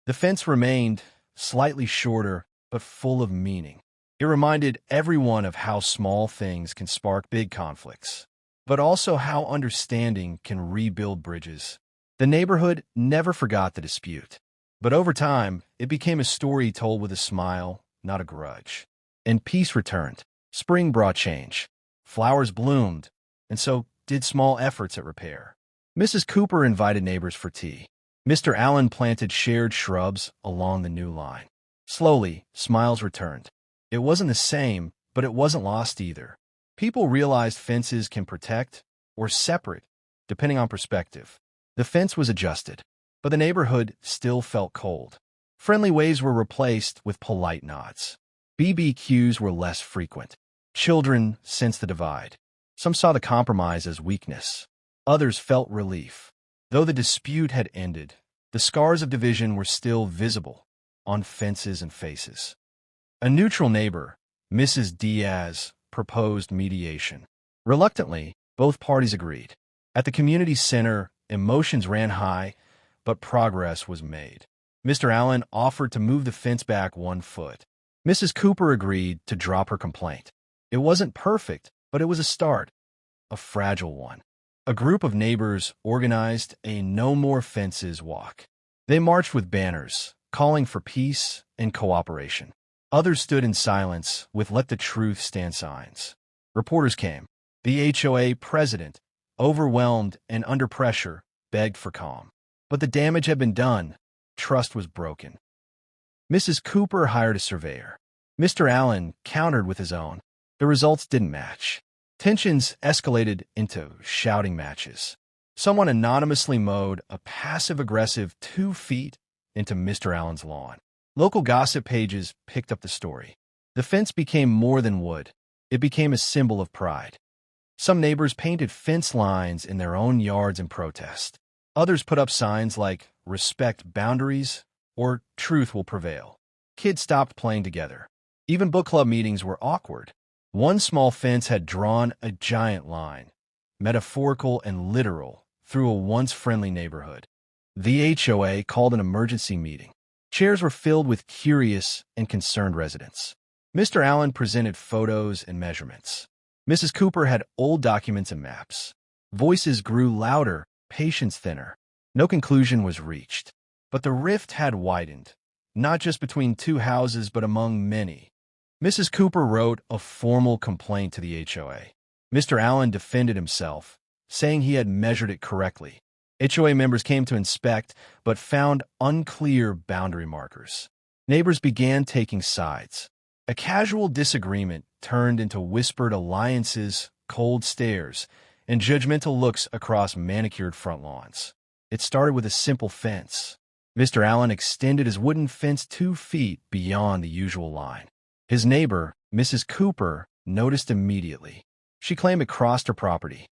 The fence remained slightly shorter, but full of meaning. It reminded everyone of how small things can spark big conflicts, but also how understanding can rebuild bridges. The neighborhood never forgot the dispute, but over time, it became a story told with a smile, not a grudge. And peace returned. Spring brought change. Flowers bloomed, and so did small efforts at repair. Mrs. Cooper invited neighbors for tea. Mr. Allen planted shared shrubs along the new line. Slowly, smiles returned. It wasn't the same, but it wasn't lost either. People realized fences can protect or separate, depending on perspective. The fence was adjusted, but the neighborhood still felt cold. Friendly waves were replaced with polite nods. BBQs were less frequent. Children sensed the divide. Some saw the compromise as weakness. Others felt relief. Though the dispute had ended, the scars of division were still visible on fences and faces. A neutral neighbor, Mrs. Diaz, proposed mediation. Reluctantly, both parties agreed. At the community center, emotions ran high, but progress was made. Mr. Allen offered to move the fence back 1 foot. Mrs. Cooper agreed to drop her complaint. It wasn't perfect, but it was a start, a fragile one. A group of neighbors organized a No More Fences walk. They marched with banners, calling for peace and cooperation. Others stood in silence with Let the Truth Stand signs. Reporters came. The HOA president, overwhelmed and under pressure, begged for calm. But the damage had been done. Trust was broken. Mrs. Cooper hired a surveyor. Mr. Allen countered with his own. The results didn't match. Tensions escalated into shouting matches. Someone anonymously mowed a passive-aggressive 2 feet into Mr. Allen's lawn. Local gossip pages picked up the story. The fence became more than wood. It became a symbol of pride. Some neighbors painted fence lines in their own yards in protest. Others put up signs like, "Respect boundaries," or "Truth will prevail." Kids stopped playing together. Even book club meetings were awkward. One small fence had drawn a giant line, metaphorical and literal, through a once friendly neighborhood. The HOA called an emergency meeting. Chairs were filled with curious and concerned residents. Mr. Allen presented photos and measurements. Mrs. Cooper had old documents and maps. Voices grew louder, patience thinner. No conclusion was reached. But the rift had widened, not just between 2 houses, but among many. Mrs. Cooper wrote a formal complaint to the HOA. Mr. Allen defended himself, saying he had measured it correctly. HOA members came to inspect, but found unclear boundary markers. Neighbors began taking sides. A casual disagreement turned into whispered alliances, cold stares, and judgmental looks across manicured front lawns. It started with a simple fence. Mr. Allen extended his wooden fence 2 feet beyond the usual line. His neighbor, Mrs. Cooper, noticed immediately. She claimed it crossed her property.